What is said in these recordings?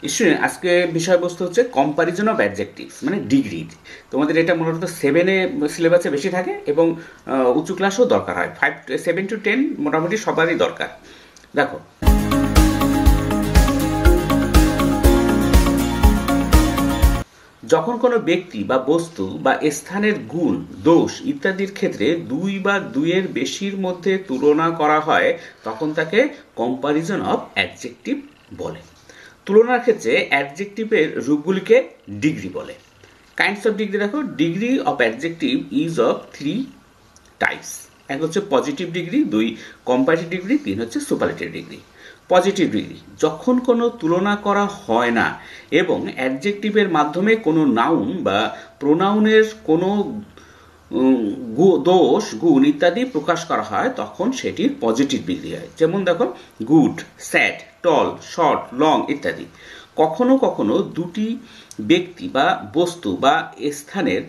Student, আজকে বিষয়বস্তু হচ্ছে কম্পারিজন অফ অ্যাডজেক্টিভস, মানে ডিগ্রি। তোমাদের এটা মূলত 7-এ সিলেবাসে বেশি থাকে এবং উঁচু ক্লাসেও দরকার হয়। 7 to 10 মোটামুটি সবারই দরকার। দেখো, যখন কোনো ব্যক্তি বা বস্তু বা স্থানের গুণ, দোষ ইত্যাদির ক্ষেত্রে দুই বা দুইয়ের বেশির মধ্যে তুলনা করা হয়, তখন তাকে কম্পারিজন অফ অ্যাডজেক্টিভ বলে। তুলনার ক্ষেত্রে অ্যাডজেক্টিভের রূপগুলিকে ডিগ্রি বলে। কাইন্ডস অফ ডিগ্রি দেখো, degree of adjective is of 3 types. এক হচ্ছে পজিটিভ ডিগ্রি, 2 কম্পারেটিভ ডিগ্রি, 3 হচ্ছে সুপারলেটিভ ডিগ্রি। পজিটিভ ডিগ্রি, যখন কোনো তুলনা করা হয় না এবং অ্যাডজেক্টিভের মাধ্যমে কোনো নাউন বা প্রোনাউনের কোনো দোষ, গুণ ইত্যাদি প্রকাশ করা হয়, তখন সেটির পজিটিভ ডিগ্রি হয়। যেমন দেখো, গুড, স্যাড, টল, শর্ট, লং ইত্যাদি। কখনো কখনো দুটি ব্যক্তি বা বস্তু বা স্থানের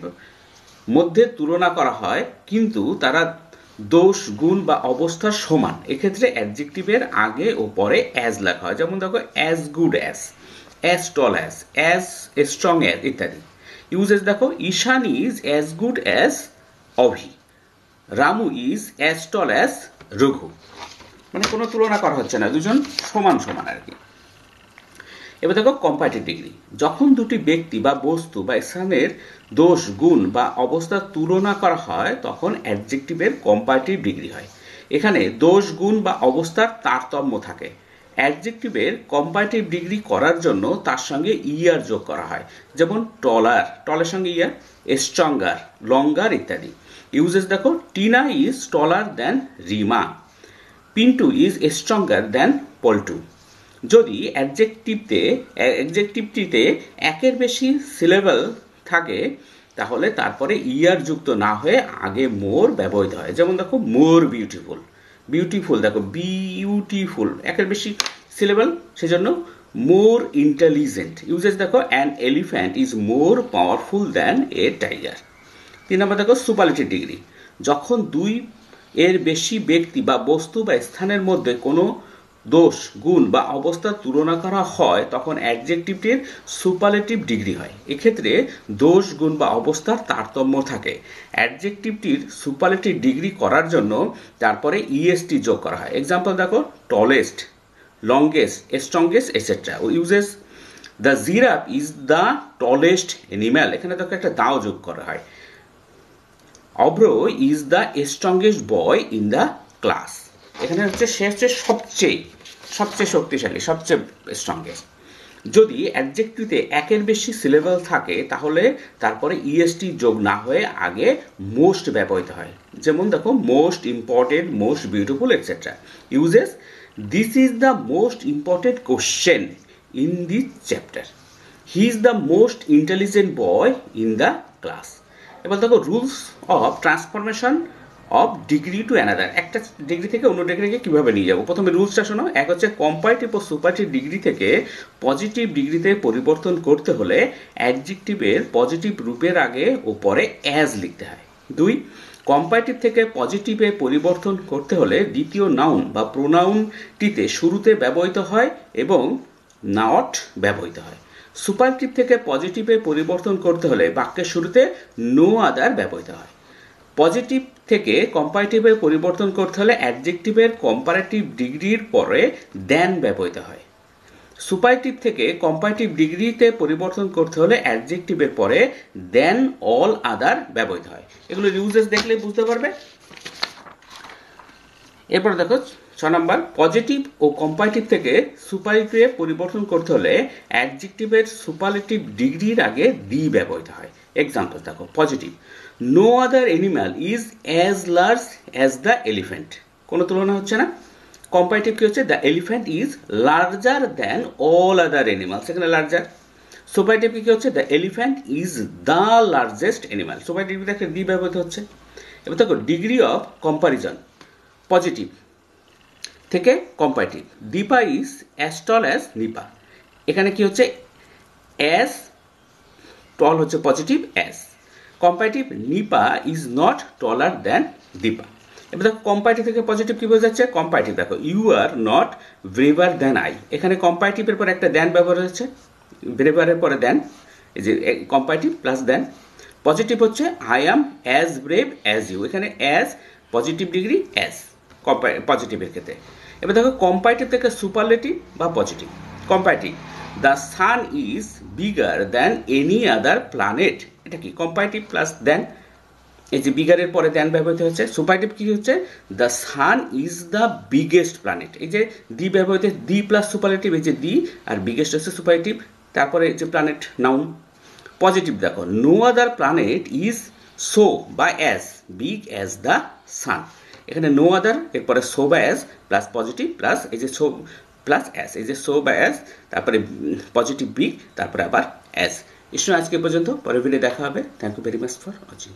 মধ্যে তুলনা করা হয়, কিন্তু তারা দোষ, গুণ বা অবস্থার সমান। এক্ষেত্রে অ্যাডজেক্টিভের আগে ও পরে অ্যাজ লেখা হয়। যেমন দেখো, as good as tall as strong as ইত্যাদি। ইউজেস দেখো, Ishaan is as good as Abhi, Ramu is as tall as Raghu. মানে কোনো তুলনা করা হচ্ছে না, দুজন সমান সমান আর কি। এবার দেখো কম্পারেটিভ ডিগ্রি, যখন দুটি ব্যক্তি বা বস্তু বা স্থানের দোষ, গুণ বা অবস্থার তুলনা করা হয়, তখন অ্যাডজেক্টিভের কম্পারেটিভ ডিগ্রি হয়। এখানে দোষ, গুণ বা অবস্থার তারতম্য থাকে। অ্যাডজেক্টিভের কম্পারেটিভ ডিগ্রি করার জন্য তার সঙ্গে ইয়ার যোগ করা হয়। যেমন টলার, টলের সঙ্গে ইয়ার, স্ট্রঙ্গার, লঙ্গার ইত্যাদি। ইউজেস দেখো, Tina is taller than Rima, Pintu is stronger than Paltu. যদি অ্যাডজেক্টিভটিতে একের বেশি সিলেবল থাকে, তাহলে তারপরে ইয়ার যুক্ত না হয়ে আগে মোর ব্যবহৃত হয়। যেমন দেখো, মোর বিউটিফুল, বিউটিফুল দেখো বিউটিফুল, একের বেশি সিলেবল, সেজন্য মোর ইন্টেলিজেন্ট। ইউজেস দেখো, an elephant is more powerful than a tiger. 3 নম্বর দেখো, সুপারলেটিভ ডিগ্রি, যখন দুই এর বেশি ব্যক্তি বা বস্তু বা স্থানের মধ্যে কোনো দোষ, গুণ বা অবস্থার তুলনা করা হয়, তখন অ্যাডজেক্টিভটির সুপারলেটিভ ডিগ্রি হয়। এক্ষেত্রে দোষ, গুণ বা অবস্থার তারতম্য থাকে। অ্যাডজেক্টিভটির সুপারলেটিভ ডিগ্রি করার জন্য তারপরে ইএসটি যোগ করা হয়। এক্সাম্পল দেখো, টলেস্ট, লংগেস্ট, স্ট্রংগেস্ট এটসেট্রা। ও uses, the giraffe is the tallest animal, এখানে দেখো একটা দাও যোগ করা হয়। Abhra is the strongest boy in the class, এখানে হচ্ছে সে হচ্ছে সবচেয়ে সবচেয়ে শক্তিশালী, সবচেয়ে স্ট্রংগেস্ট। যদি অ্যাডজেক্টিভে একের বেশি সিলেবল থাকে, তাহলে তারপরে ইএসটি যোগ না হয়ে আগে মোস্ট ব্যবহৃত হয়। যেমন দেখো, most important, most beautiful etcetera. Uses, this is the most important question in this chapter, he is the most intelligent boy in the class. এবার দেখো, rules of transformation of degree to another, একটা degree থেকে অন্য ডিগ্রিকে কীভাবে নিয়ে যাবো। প্রথমে রুলসটা শোনো। এক হচ্ছে, কম্পারেটিভ ও সুপারলেটিভ ডিগ্রি থেকে পজিটিভ ডিগ্রিতে পরিবর্তন করতে হলে অ্যাডজেক্টিভের পজিটিভ রূপের আগে ও পরে অ্যাজ লিখতে হয়। 2, কম্পারেটিভ থেকে পজিটিভে পরিবর্তন করতে হলে দ্বিতীয় নাউন বা প্রোনাউনটিতে শুরুতে ব্যবহৃত হয় এবং নট ব্যবহৃত হয়। সুপারলেটিভ থেকে পজিটিভে পরিবর্তন করতে হলে বাক্যের শুরুতে নো আদার ব্যবহৃত হয়। পজিটিভ থেকে কম্পারেটিভে পরিবর্তন করতে হলে অ্যাডজেক্টিভের কম্পারেটিভ ডিগ্রির পরে দেন ব্যবহৃত হয়। সুপারলেটিভ থেকে কম্পারেটিভ ডিগ্রিতে পরিবর্তন করতে হলে অ্যাডজেক্টিভের পরে দেন অল আদার ব্যবহৃত হয়। এগুলো ইউজেস দেখলে বুঝতে পারবে। এরপর দেখো 6 নম্বর, পজিটিভ ও কম্পারেটিভ থেকে সুপারলেটিভে পরিবর্তন করতে হলে অ্যাডজেক্টিভের সুপারলেটিভ ডিগ্রির আগে দি ব্যবহৃত হয়। এক্সাম্পল দেখো, positive, no other animal is as large as the elephant, কোনো তুলনা হচ্ছে না। কম্পারেটিভ কি হচ্ছে, the elephant is larger than all other animals, এখানে লার্জার। সুপারলেটিভ কি হচ্ছে, the elephant is the largest animal, superlative একটা দি ব্যবহৃত হচ্ছে। এবার দেখো, ডিগ্রি অফ কম্পারিজন, পজিটিভ থেকে comparative, Dipa is as tall as Nipa, এখানে কি হচ্ছে, অ্যাজ টল হচ্ছে positive, as comparative, Nipa is not taller than Dipa. এবার দেখো কম্পারেটিভ থেকে পজিটিভ কি বোঝা যাচ্ছে, কম্পারেটিভ দেখো you are not braver than I, এখানে কম্পারেটিভের পরে একটা দ্যান ব্যবহার হচ্ছে, ব্রেভারের পরে দ্যান, এই যে কম্পারেটিভ প্লাস দ্যান। পজিটিভ হচ্ছে I am as brave as you, এখানে অ্যাজ পজিটিভ ডিগ্রি অ্যাজ পজিটিভের ক্ষেত্রে। এবার দেখো কম্পারেটিভ থেকে সুপারলেটিভ বা positive. Comparative the sun is bigger than any other planet, এটা কি কম্পারেটিভ প্লাস দ্যান, এই যে বিগারের পরে দ্যান ব্যবহৃত হচ্ছে। সুপারলেটিভ কি হচ্ছে, the sun is the biggest planet, এই যে দি ব্যবহৃত, দি প্লাস সুপারলেটিভ, এই যে দি আর বিগেস্ট হচ্ছে সুপারলেটিভ, তারপরে এই যে প্ল্যানেট নাউন। পজিটিভ দেখো no other planet is so বা as big as the sun, এখানে নো আদার এরপরে সো বা অ্যাজ প্লাস পজিটিভ প্লাস এই যে সো প্লাস অ্যাজ, এই যে সো বা অ্যাজ, তারপরে পজিটিভ বিগ, তারপরে আবার অ্যাজ। আজকে পর্যন্ত, পরের ভিডিও দেখা হবে। Thank you very much for watching.